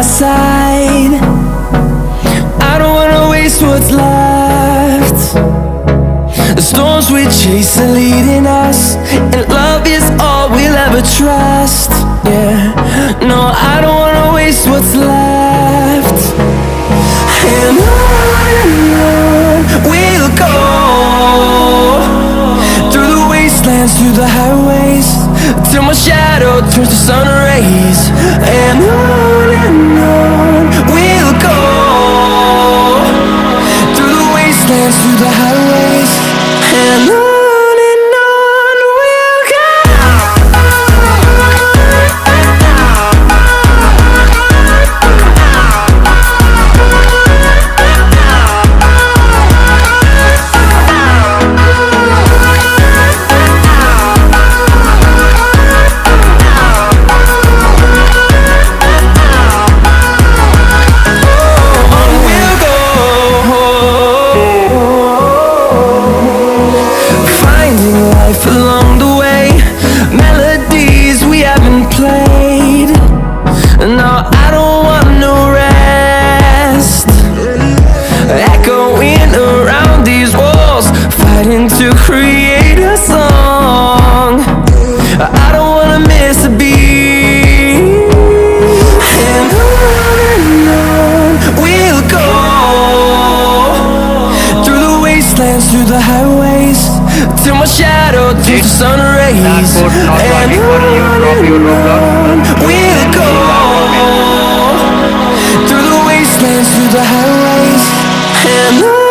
side. I don't wanna waste what's left. The storms we chase are leading us, and love is all we'll ever trust. Yeah, no, I don't wanna waste what's left. And on we'll go, through the wastelands, through the highways, till my shadow turns to sun rays. And on we'll go, through the wastelands, through the highways, and on we'll go. Along the way, melodies we haven't played. No, I don't want no rest. Echoing around these walls, fighting to create a song. I don't wanna miss a beat. And on we'll go, through the wastelands, through the highways, till my shadow turns to sun rays. And on we'll go, through the wastelands, through the highways, and on.